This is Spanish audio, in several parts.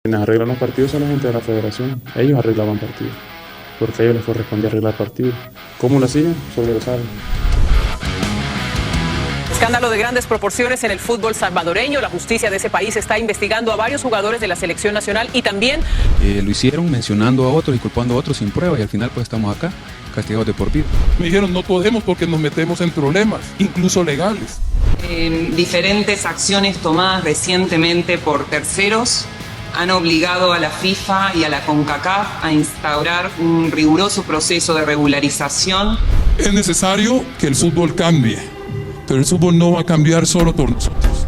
Quienes arreglan los partidos son la gente de la federación. Ellos arreglaban partidos, porque a ellos les correspondía arreglar partidos. ¿Cómo lo hacían? Solo lo saben. Escándalo de grandes proporciones en el fútbol salvadoreño. La justicia de ese país está investigando a varios jugadores de la selección nacional y también... Lo hicieron mencionando a otros y culpando a otros sin prueba, y al final pues estamos acá, castigados de por vida. Me dijeron no podemos porque nos metemos en problemas, incluso legales. Diferentes acciones tomadas recientemente por terceros han obligado a la FIFA y a la CONCACAF a instaurar un riguroso proceso de regularización. Es necesario que el fútbol cambie, pero el fútbol no va a cambiar solo por nosotros.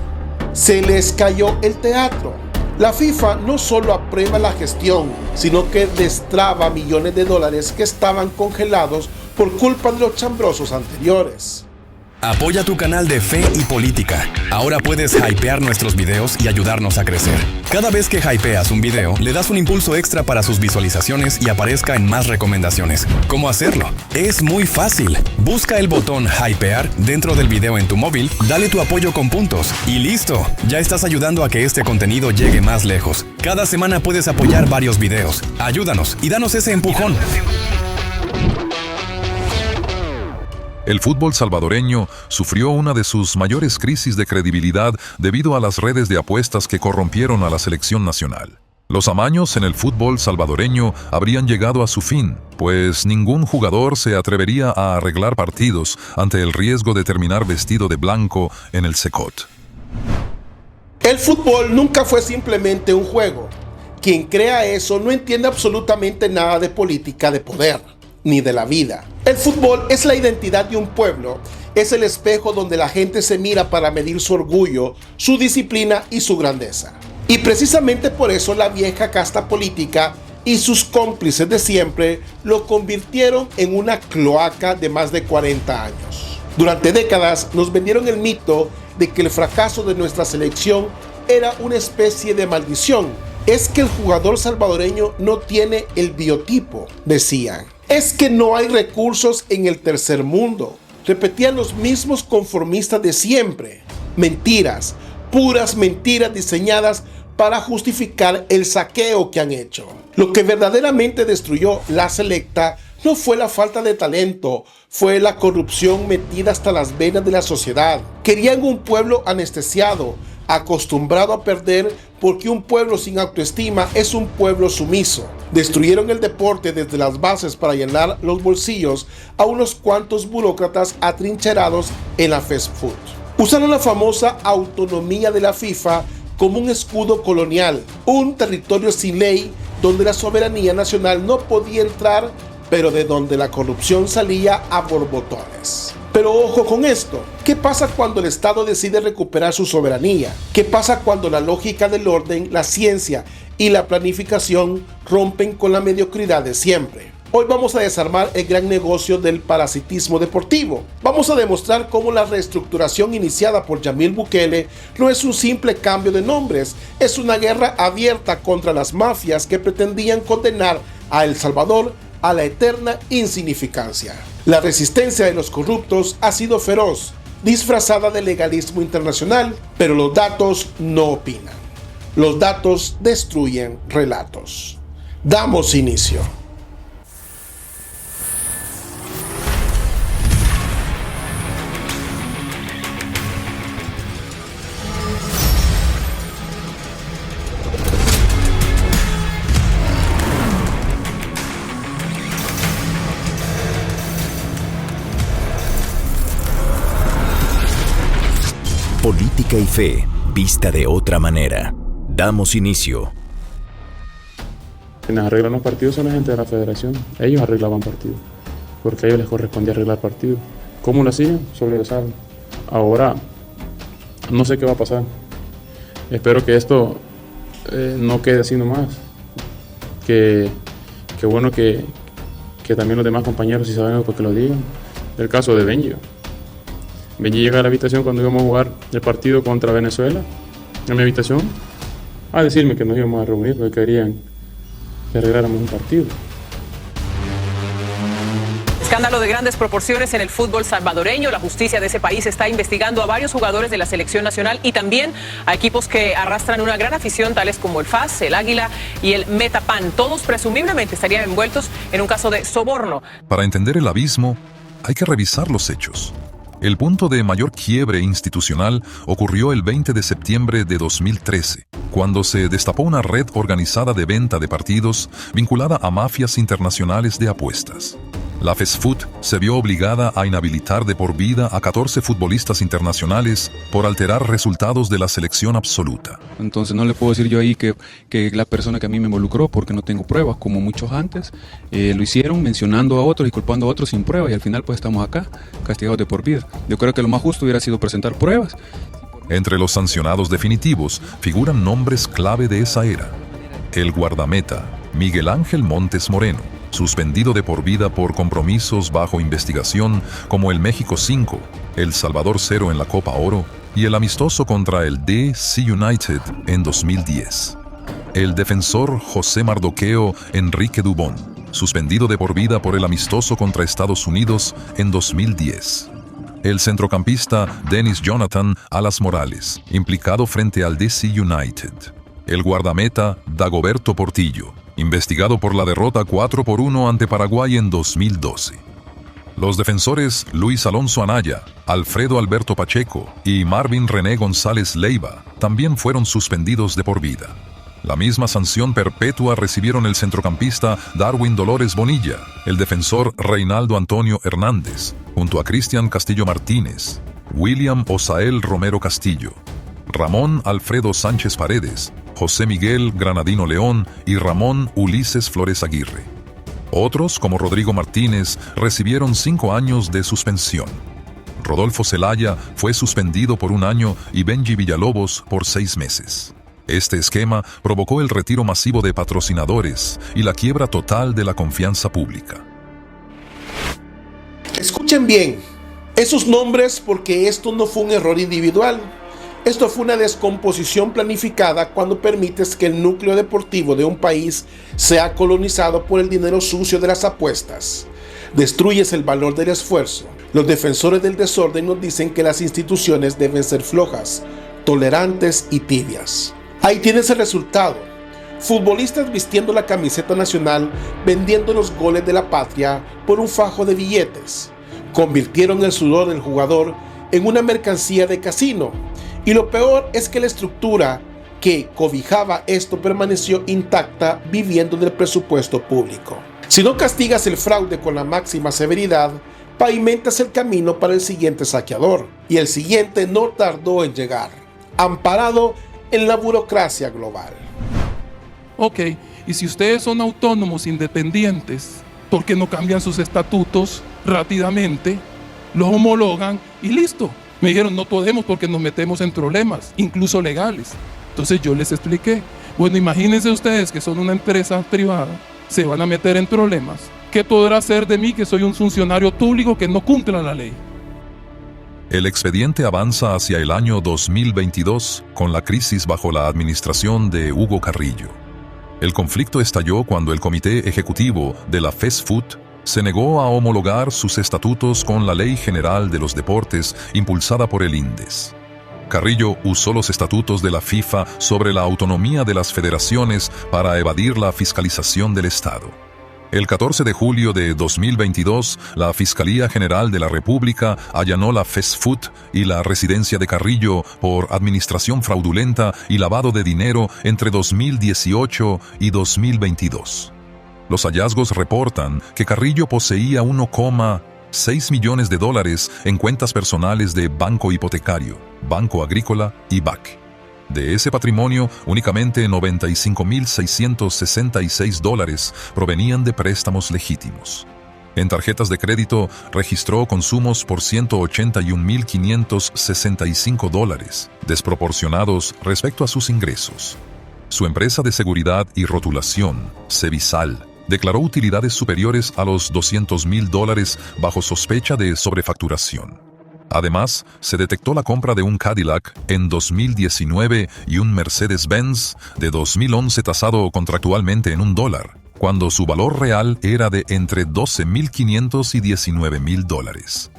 Se les cayó el teatro. La FIFA no solo aprueba la gestión, sino que destraba millones de dólares que estaban congelados por culpa de los chambrosos anteriores. Apoya tu canal de Fe y Política. Ahora puedes hypear nuestros videos y ayudarnos a crecer. Cada vez que hypeas un video, le das un impulso extra para sus visualizaciones y aparezca en más recomendaciones. ¿Cómo hacerlo? Es muy fácil. Busca el botón hypear dentro del video en tu móvil, dale tu apoyo con puntos y listo. Ya estás ayudando a que este contenido llegue más lejos. Cada semana puedes apoyar varios videos. Ayúdanos y danos ese empujón. El fútbol salvadoreño sufrió una de sus mayores crisis de credibilidad debido a las redes de apuestas que corrompieron a la selección nacional. Los amaños en el fútbol salvadoreño habrían llegado a su fin, pues ningún jugador se atrevería a arreglar partidos ante el riesgo de terminar vestido de blanco en el Secot. El fútbol nunca fue simplemente un juego. Quien crea eso no entiende absolutamente nada de política de poder, ni de la vida. El fútbol es la identidad de un pueblo, es el espejo donde la gente se mira para medir su orgullo, su disciplina y su grandeza. Y precisamente por eso la vieja casta política y sus cómplices de siempre lo convirtieron en una cloaca de más de 40 años. Durante décadas nos vendieron el mito de que el fracaso de nuestra selección era una especie de maldición. Es que el jugador salvadoreño no tiene el biotipo, decían. Es que no hay recursos en el tercer mundo. Repetían los mismos conformistas de siempre. Mentiras, puras mentiras diseñadas para justificar el saqueo que han hecho. Lo que verdaderamente destruyó la selecta no fue la falta de talento, fue la corrupción metida hasta las venas de la sociedad. Querían un pueblo anestesiado, acostumbrado a perder, porque un pueblo sin autoestima es un pueblo sumiso. Destruyeron el deporte desde las bases para llenar los bolsillos a unos cuantos burócratas atrincherados en la fast food. Usaron la famosa autonomía de la FIFA como un escudo colonial, un territorio sin ley donde la soberanía nacional no podía entrar, pero de donde la corrupción salía a borbotones. Pero ojo con esto, ¿qué pasa cuando el Estado decide recuperar su soberanía? ¿Qué pasa cuando la lógica del orden, la ciencia y la planificación rompen con la mediocridad de siempre? Hoy vamos a desarmar el gran negocio del parasitismo deportivo. Vamos a demostrar cómo la reestructuración iniciada por Yamil Bukele no es un simple cambio de nombres, es una guerra abierta contra las mafias que pretendían condenar a El Salvador a la eterna insignificancia. La resistencia de los corruptos ha sido feroz, disfrazada de legalismo internacional, pero los datos no opinan. Los datos destruyen relatos. Damos inicio. Política y fe, vista de otra manera. Damos inicio. Quienes arreglan los partidos son la gente de la federación. Ellos arreglaban partidos, porque a ellos les correspondía arreglar partidos. ¿Cómo lo hacían? Solo lo saben. Ahora, no sé qué va a pasar. Espero que esto no quede así nomás. Que bueno que también los demás compañeros, si saben, pues que lo digan. El caso de Benji. Benji llega a la habitación cuando íbamos a jugar el partido contra Venezuela, en mi habitación, a decirme que nos íbamos a reunir porque querían que arregláramos un partido. Escándalo de grandes proporciones en el fútbol salvadoreño. La justicia de ese país está investigando a varios jugadores de la selección nacional y también a equipos que arrastran una gran afición, tales como el FAS, el Águila y el Metapan. Todos presumiblemente estarían envueltos en un caso de soborno. Para entender el abismo, hay que revisar los hechos. El punto de mayor quiebre institucional ocurrió el 20 de septiembre de 2013, cuando se destapó una red organizada de venta de partidos vinculada a mafias internacionales de apuestas. La FESFUT se vio obligada a inhabilitar de por vida a 14 futbolistas internacionales por alterar resultados de la selección absoluta. Entonces no le puedo decir yo ahí que la persona que a mí me involucró, porque no tengo pruebas, como muchos antes, lo hicieron mencionando a otros y culpando a otros sin pruebas, y al final pues estamos acá, castigados de por vida. Yo creo que lo más justo hubiera sido presentar pruebas. Entre los sancionados definitivos figuran nombres clave de esa era. El guardameta Miguel Ángel Montes Moreno, suspendido de por vida por compromisos bajo investigación como el México 5, El Salvador 0 en la Copa Oro y el amistoso contra el DC United en 2010. El defensor José Mardoqueo Enrique Dubón, suspendido de por vida por el amistoso contra Estados Unidos en 2010. El centrocampista Dennis Jonathan Alas Morales, implicado frente al DC United. El guardameta Dagoberto Portillo, investigado por la derrota 4-1 ante Paraguay en 2012. Los defensores Luis Alonso Anaya, Alfredo Alberto Pacheco y Marvin René González Leiva también fueron suspendidos de por vida. La misma sanción perpetua recibieron el centrocampista Darwin Dolores Bonilla, el defensor Reinaldo Antonio Hernández, junto a Cristian Castillo Martínez, William Osael Romero Castillo, Ramón Alfredo Sánchez Paredes, José Miguel Granadino León y Ramón Ulises Flores Aguirre. Otros, como Rodrigo Martínez, recibieron 5 años de suspensión. Rodolfo Zelaya fue suspendido por 1 año y Benji Villalobos por 6 meses. Este esquema provocó el retiro masivo de patrocinadores y la quiebra total de la confianza pública. Escuchen bien esos nombres, porque esto no fue un error individual. Esto fue una descomposición planificada cuando permites que el núcleo deportivo de un país sea colonizado por el dinero sucio de las apuestas. Destruyes el valor del esfuerzo. Los defensores del desorden nos dicen que las instituciones deben ser flojas, tolerantes y tibias. Ahí tienes el resultado. Futbolistas vistiendo la camiseta nacional, vendiendo los goles de la patria por un fajo de billetes. Convirtieron el sudor del jugador en una mercancía de casino. Y lo peor es que la estructura que cobijaba esto permaneció intacta, viviendo del presupuesto público. Si no castigas el fraude con la máxima severidad, pavimentas el camino para el siguiente saqueador. Y el siguiente no tardó en llegar, amparado en la burocracia global. Ok, y si ustedes son autónomos independientes, ¿por qué no cambian sus estatutos rápidamente, los homologan y listo? Me dijeron, no podemos porque nos metemos en problemas, incluso legales. Entonces yo les expliqué, bueno, imagínense ustedes que son una empresa privada, se van a meter en problemas. ¿Qué podrá hacer de mí, que soy un funcionario público que no cumpla la ley? El expediente avanza hacia el año 2022 con la crisis bajo la administración de Hugo Carrillo. El conflicto estalló cuando el Comité Ejecutivo de la FESFUT se negó a homologar sus estatutos con la Ley General de los Deportes impulsada por el INDES. Carrillo usó los estatutos de la FIFA sobre la autonomía de las federaciones para evadir la fiscalización del Estado. El 14 de julio de 2022, la Fiscalía General de la República allanó la FESFUT y la residencia de Carrillo por administración fraudulenta y lavado de dinero entre 2018 y 2022. Los hallazgos reportan que Carrillo poseía 1,6 millones de dólares en cuentas personales de Banco Hipotecario, Banco Agrícola y BAC. De ese patrimonio, únicamente 95.666 dólares provenían de préstamos legítimos. En tarjetas de crédito registró consumos por 181.565 dólares, desproporcionados respecto a sus ingresos. Su empresa de seguridad y rotulación, Cevisal, declaró utilidades superiores a los 200.000 dólares bajo sospecha de sobrefacturación. Además, se detectó la compra de un Cadillac en 2019 y un Mercedes-Benz de 2011 tasado contractualmente en $1, cuando su valor real era de entre $12.500 y $19.000.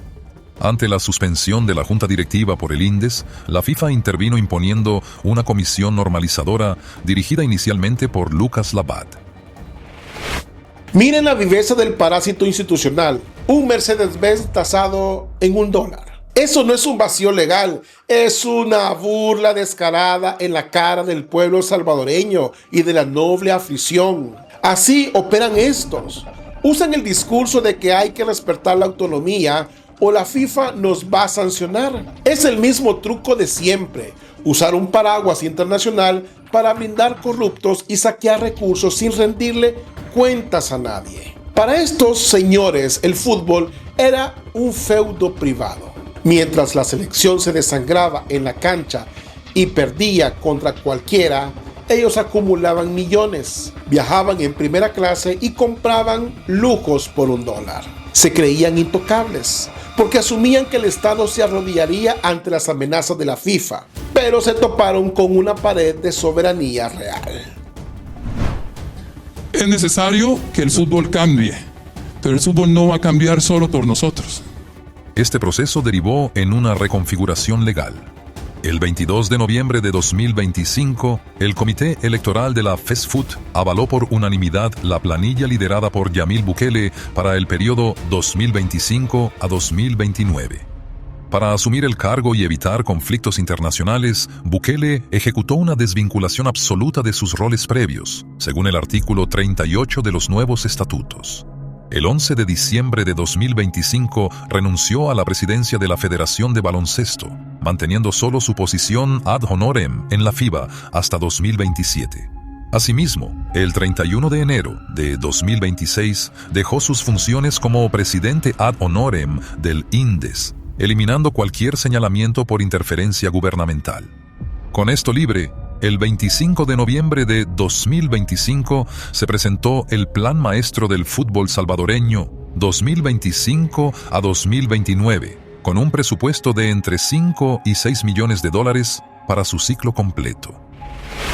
Ante la suspensión de la junta directiva por el INDES, la FIFA intervino imponiendo una comisión normalizadora dirigida inicialmente por Lucas Labat. Miren la viveza del parásito institucional, un Mercedes-Benz tasado en $1. Eso no es un vacío legal, es una burla descarada en la cara del pueblo salvadoreño y de la noble aflicción. Así operan estos. Usan el discurso de que hay que respetar la autonomía o la FIFA nos va a sancionar. Es el mismo truco de siempre, usar un paraguas internacional para blindar corruptos y saquear recursos sin rendirle cuentas a nadie. Para estos señores, el fútbol era un feudo privado. Mientras la selección se desangraba en la cancha y perdía contra cualquiera, ellos acumulaban millones, viajaban en primera clase y compraban lujos por $1. Se creían intocables, porque asumían que el Estado se arrodillaría ante las amenazas de la FIFA, pero se toparon con una pared de soberanía real. Es necesario que el fútbol cambie, pero el fútbol no va a cambiar solo por nosotros. Este proceso derivó en una reconfiguración legal. El 22 de noviembre de 2025, el Comité Electoral de la FESFUT avaló por unanimidad la planilla liderada por Yamil Bukele para el periodo 2025 a 2029. Para asumir el cargo y evitar conflictos internacionales, Bukele ejecutó una desvinculación absoluta de sus roles previos, según el artículo 38 de los nuevos estatutos. El 11 de diciembre de 2025 renunció a la presidencia de la Federación de Baloncesto, manteniendo solo su posición ad honorem en la FIBA hasta 2027. Asimismo, el 31 de enero de 2026 dejó sus funciones como presidente ad honorem del INDES, eliminando cualquier señalamiento por interferencia gubernamental. Con esto libre, el 25 de noviembre de 2025 se presentó el Plan Maestro del Fútbol Salvadoreño 2025 a 2029, con un presupuesto de entre 5 y 6 millones de dólares para su ciclo completo.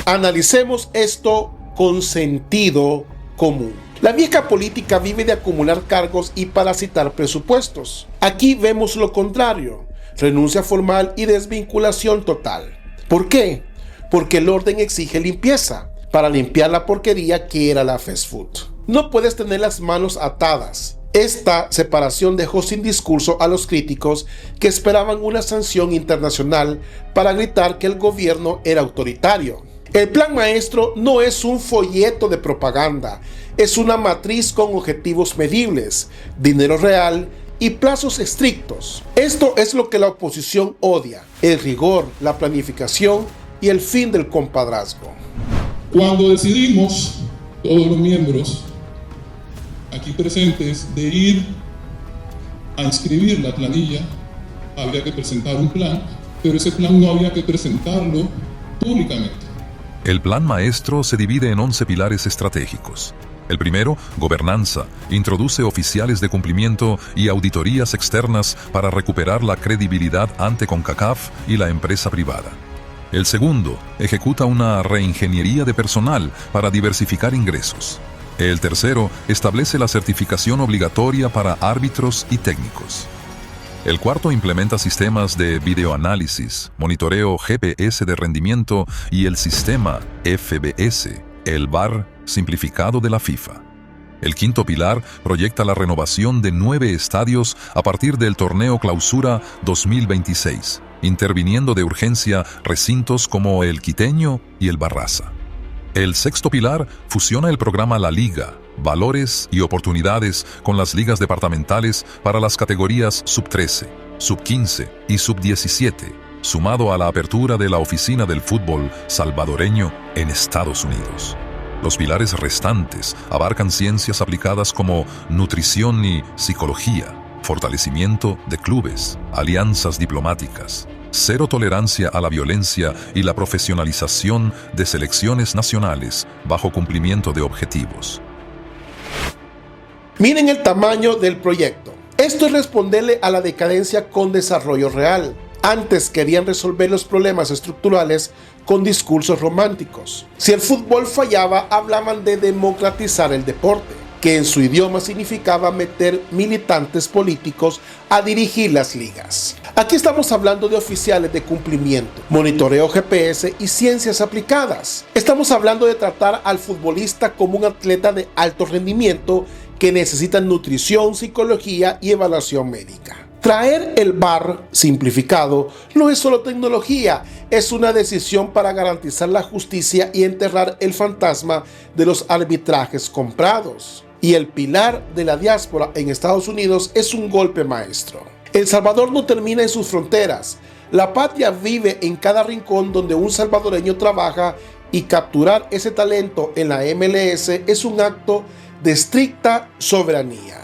Analicemos esto con sentido común. La vieja política vive de acumular cargos y parasitar presupuestos. Aquí vemos lo contrario, renuncia formal y desvinculación total. ¿Por qué? Porque el orden exige limpieza, para limpiar la porquería que era la FESFUT. No puedes tener las manos atadas. Esta separación dejó sin discurso a los críticos que esperaban una sanción internacional para gritar que el gobierno era autoritario. El Plan Maestro no es un folleto de propaganda, es una matriz con objetivos medibles, dinero real y plazos estrictos. Esto es lo que la oposición odia, el rigor, la planificación y el fin del compadrazgo. Cuando decidimos, todos los miembros aquí presentes, de ir a inscribir la planilla, habría que presentar un plan, pero ese plan no había que presentarlo públicamente. El Plan Maestro se divide en 11 pilares estratégicos. El primero, gobernanza, introduce oficiales de cumplimiento y auditorías externas para recuperar la credibilidad ante CONCACAF y la empresa privada. El segundo, ejecuta una reingeniería de personal para diversificar ingresos. El tercero, establece la certificación obligatoria para árbitros y técnicos. El cuarto, implementa sistemas de videoanálisis, monitoreo GPS de rendimiento y el sistema FBS, el VAR simplificado de la FIFA. El quinto pilar proyecta la renovación de 9 estadios a partir del torneo Clausura 2026, interviniendo de urgencia recintos como el Quiteño y el Barraza. El sexto pilar fusiona el programa La Liga, valores y oportunidades con las ligas departamentales para las categorías Sub-13, Sub-15 y Sub-17, sumado a la apertura de la Oficina del Fútbol Salvadoreño en Estados Unidos. Los pilares restantes abarcan ciencias aplicadas como nutrición y psicología, fortalecimiento de clubes, alianzas diplomáticas, cero tolerancia a la violencia y la profesionalización de selecciones nacionales bajo cumplimiento de objetivos. Miren el tamaño del proyecto. Esto es responderle a la decadencia con desarrollo real. Antes querían resolver los problemas estructurales con discursos románticos. Si el fútbol fallaba, hablaban de democratizar el deporte, que en su idioma significaba meter militantes políticos a dirigir las ligas. Aquí estamos hablando de oficiales de cumplimiento, monitoreo GPS y ciencias aplicadas. Estamos hablando de tratar al futbolista como un atleta de alto rendimiento que necesita nutrición, psicología y evaluación médica. Traer el VAR simplificado no es solo tecnología, es una decisión para garantizar la justicia y enterrar el fantasma de los arbitrajes comprados. Y el pilar de la diáspora en Estados Unidos es un golpe maestro. El Salvador no termina en sus fronteras. La patria vive en cada rincón donde un salvadoreño trabaja, y capturar ese talento en la MLS es un acto de estricta soberanía.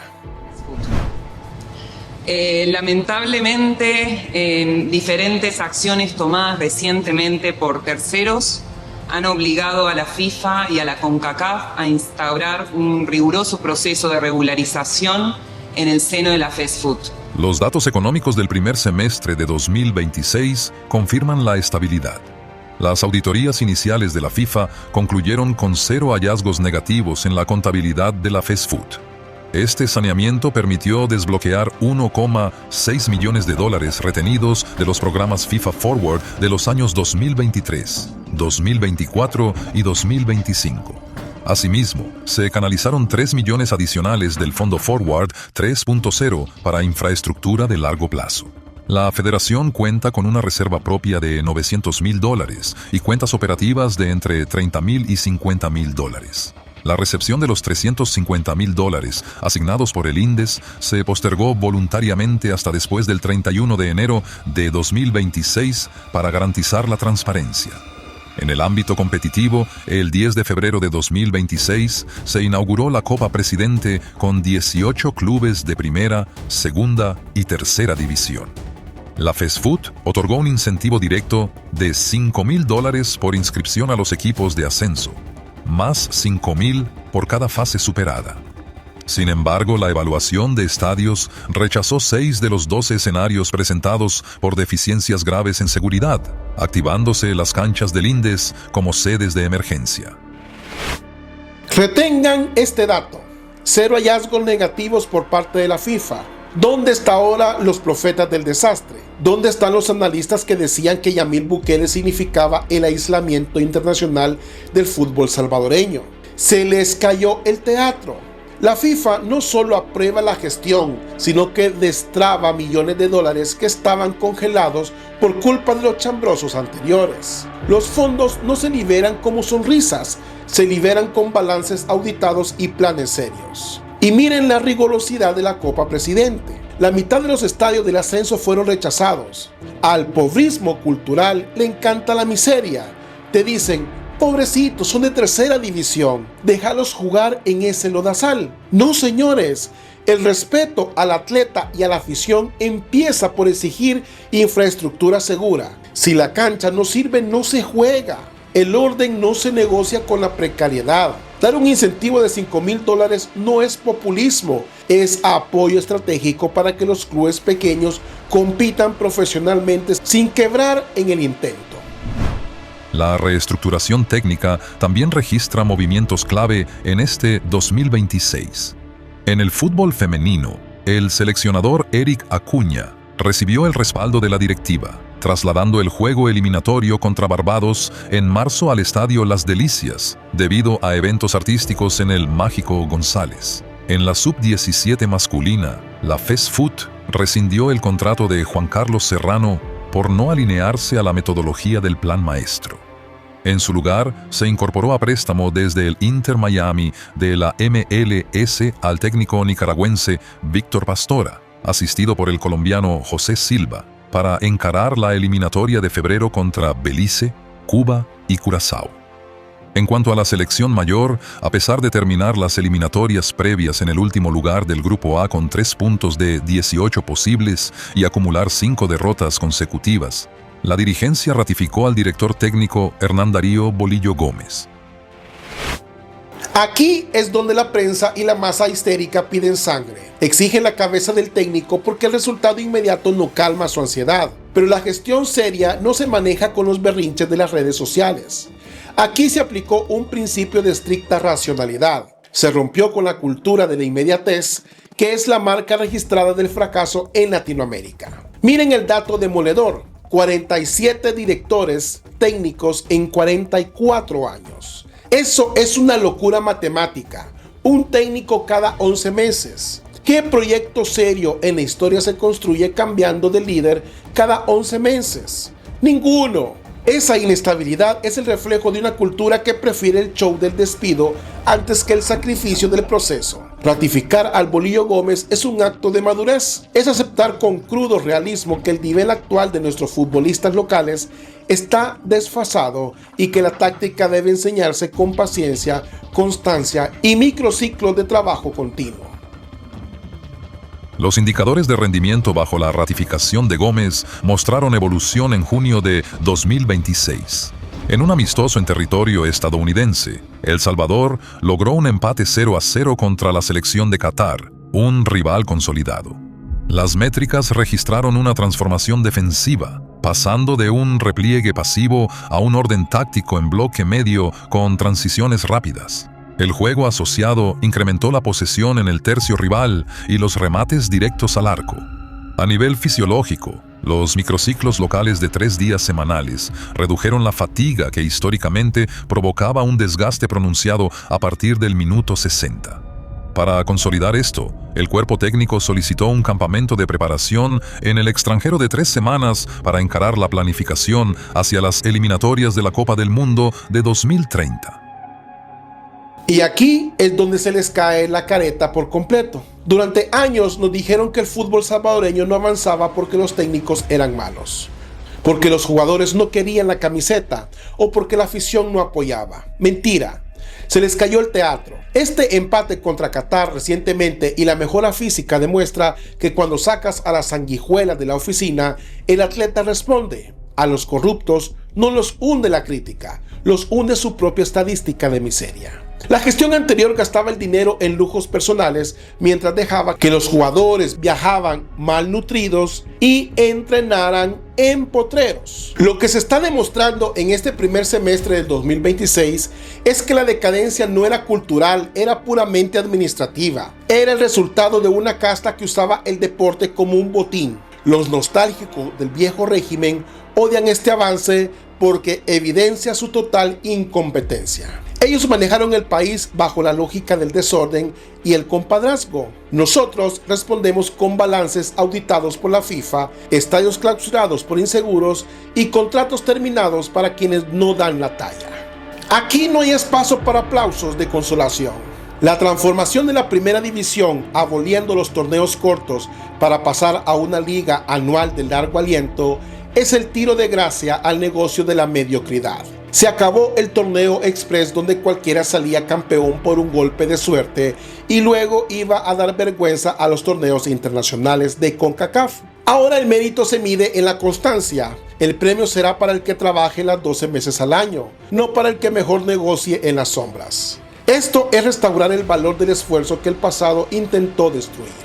Lamentablemente, diferentes acciones tomadas recientemente por terceros han obligado a la FIFA y a la CONCACAF a instaurar un riguroso proceso de regularización en el seno de la FESFUT. Los datos económicos del primer semestre de 2026 confirman la estabilidad. Las auditorías iniciales de la FIFA concluyeron con 0 hallazgos negativos en la contabilidad de la FESFUT. Este saneamiento permitió desbloquear $1,6 millones retenidos de los programas FIFA Forward de los años 2023, 2024 y 2025. Asimismo, se canalizaron 3 millones adicionales del Fondo Forward 3.0 para infraestructura de largo plazo. La federación cuenta con una reserva propia de $900,000 y cuentas operativas de entre $30,000 y $50,000. La recepción de los $350,000 asignados por el INDES se postergó voluntariamente hasta después del 31 de enero de 2026 para garantizar la transparencia. En el ámbito competitivo, el 10 de febrero de 2026 se inauguró la Copa Presidente con 18 clubes de primera, segunda y tercera división. La FESFUT otorgó un incentivo directo de $5,000 por inscripción a los equipos de ascenso, más $5,000 por cada fase superada. Sin embargo, la evaluación de estadios rechazó 6 de los 12 escenarios presentados por deficiencias graves en seguridad, activándose las canchas del INDES como sedes de emergencia. Retengan este dato: 0 hallazgos negativos por parte de la FIFA. ¿Dónde están ahora los profetas del desastre? ¿Dónde están los analistas que decían que Yamil Bukele significaba el aislamiento internacional del fútbol salvadoreño? Se les cayó el teatro. La FIFA no solo aprueba la gestión, sino que destraba millones de dólares que estaban congelados por culpa de los chambrosos anteriores. Los fondos no se liberan como sonrisas, se liberan con balances auditados y planes serios. Y miren la rigurosidad de la Copa Presidente. La mitad de los estadios del ascenso fueron rechazados. Al pobrismo cultural le encanta la miseria. Te dicen: pobrecitos, son de tercera división, déjalos jugar en ese lodazal. No, señores, el respeto al atleta y a la afición empieza por exigir infraestructura segura. Si la cancha no sirve, no se juega. El orden no se negocia con la precariedad. Dar un incentivo de $5,000 no es populismo, es apoyo estratégico para que los clubes pequeños compitan profesionalmente sin quebrar en el intento. La reestructuración técnica también registra movimientos clave en este 2026. En el fútbol femenino, el seleccionador Eric Acuña recibió el respaldo de la directiva, trasladando el juego eliminatorio contra Barbados en marzo al estadio Las Delicias, debido a eventos artísticos en el Mágico González. En la sub-17 masculina, la FESFUT rescindió el contrato de Juan Carlos Serrano por no alinearse a la metodología del plan maestro. En su lugar, se incorporó a préstamo desde el Inter Miami de la MLS al técnico nicaragüense Víctor Pastora, asistido por el colombiano José Silva, para encarar la eliminatoria de febrero contra Belice, Cuba y Curazao. En cuanto a la selección mayor, a pesar de terminar las eliminatorias previas en el último lugar del Grupo A con 3 puntos de 18 posibles y acumular 5 derrotas consecutivas, la dirigencia ratificó al director técnico Hernán Darío Bolillo Gómez. Aquí es donde la prensa y la masa histérica piden sangre. Exigen la cabeza del técnico porque el resultado inmediato no calma su ansiedad. pero la gestión seria no se maneja con los berrinches de las redes sociales. Aquí se aplicó un principio de estricta racionalidad. Se rompió con la cultura de la inmediatez, que es la marca registrada del fracaso en Latinoamérica. Miren el dato demoledor: 47 directores técnicos en 44 años. Eso es una locura matemática. Un técnico cada 11 meses. ¿Qué proyecto serio en la historia se construye cambiando de líder cada 11 meses? Ninguno. Esa inestabilidad es el reflejo de una cultura que prefiere el show del despido antes que el sacrificio del proceso. Ratificar al Bolillo Gómez es un acto de madurez. Es aceptar con crudo realismo que el nivel actual de nuestros futbolistas locales está desfasado y que la táctica debe enseñarse con paciencia, constancia y microciclos de trabajo continuo. Los indicadores de rendimiento bajo la ratificación de Gómez mostraron evolución en junio de 2026. En un amistoso en territorio estadounidense, El Salvador logró un empate 0-0 contra la selección de Qatar, un rival consolidado. Las métricas registraron una transformación defensiva, pasando de un repliegue pasivo a un orden táctico en bloque medio con transiciones rápidas. El juego asociado incrementó la posesión en el tercio rival y los remates directos al arco. A nivel fisiológico, los microciclos locales de 3 días semanales redujeron la fatiga que históricamente provocaba un desgaste pronunciado a partir del minuto 60. Para consolidar esto, el cuerpo técnico solicitó un campamento de preparación en el extranjero de 3 semanas para encarar la planificación hacia las eliminatorias de la Copa del Mundo de 2030. Y aquí es donde se les cae la careta por completo. Durante años nos dijeron que el fútbol salvadoreño no avanzaba porque los técnicos eran malos, porque los jugadores no querían la camiseta o porque la afición no apoyaba. Mentira, se les cayó el teatro. Este empate contra Qatar recientemente y la mejora física demuestra que cuando sacas a las sanguijuelas de la oficina, el atleta responde. A los corruptos no los hunde la crítica, los hunde su propia estadística de miseria. La gestión anterior gastaba el dinero en lujos personales mientras dejaba que los jugadores viajaban malnutridos y entrenaran en potreros. Lo que se está demostrando en este primer semestre del 2026 es que la decadencia no era cultural, era puramente administrativa. Era el resultado de una casta que usaba el deporte como un botín. Los nostálgicos del viejo régimen odian este avance porque evidencia su total incompetencia. Ellos manejaron el país bajo la lógica del desorden y el compadrazgo. Nosotros respondemos con balances auditados por la FIFA, estadios clausurados por inseguros y contratos terminados para quienes no dan la talla. Aquí no hay espacio para aplausos de consolación. La transformación de la primera división, aboliendo los torneos cortos para pasar a una liga anual de largo aliento, es el tiro de gracia al negocio de la mediocridad. Se acabó el torneo express donde cualquiera salía campeón por un golpe de suerte y luego iba a dar vergüenza a los torneos internacionales de CONCACAF. Ahora el mérito se mide en la constancia. El premio será para el que trabaje las 12 meses al año, no para el que mejor negocie en las sombras. Esto es restaurar el valor del esfuerzo que el pasado intentó destruir.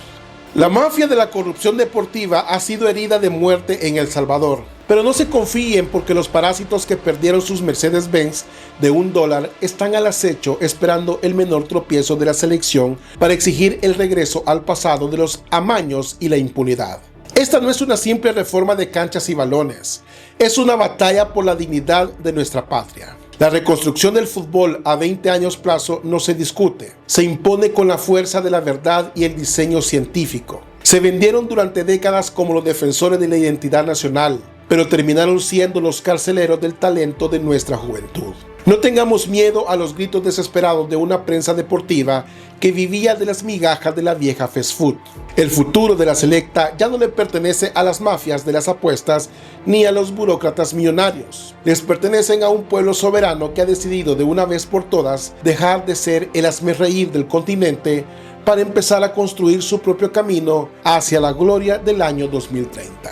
La mafia de la corrupción deportiva ha sido herida de muerte en El Salvador, pero no se confíen porque los parásitos que perdieron sus Mercedes-Benz de $1 están al acecho esperando el menor tropiezo de la selección para exigir el regreso al pasado de los amaños y la impunidad. Esta no es una simple reforma de canchas y balones, es una batalla por la dignidad de nuestra patria. La reconstrucción del fútbol a 20 años plazo no se discute, se impone con la fuerza de la verdad y el diseño científico. Se vendieron durante décadas como los defensores de la identidad nacional, pero terminaron siendo los carceleros del talento de nuestra juventud. No tengamos miedo a los gritos desesperados de una prensa deportiva que vivía de las migajas de la vieja fast food. El futuro de la selecta ya no le pertenece a las mafias de las apuestas ni a los burócratas millonarios. Les pertenecen a un pueblo soberano que ha decidido de una vez por todas dejar de ser el hazmerreír del continente para empezar a construir su propio camino hacia la gloria del año 2030.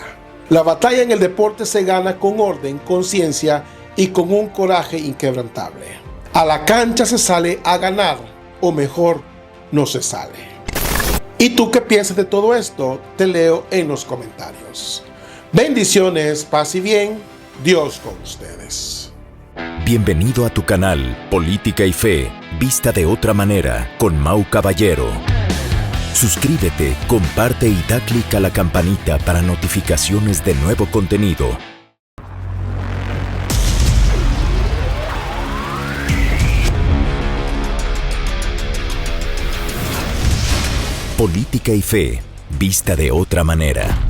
La batalla en el deporte se gana con orden, conciencia y con un coraje inquebrantable. A la cancha se sale a ganar, o mejor, no se sale. ¿Y tú qué piensas de todo esto? Te leo en los comentarios. Bendiciones, paz y bien. Dios con ustedes. Bienvenido a tu canal Política y Fe, vista de otra manera, con Mau Caballero. Suscríbete, comparte y da clic a la campanita para notificaciones de nuevo contenido. Política y Fe, vista de otra manera.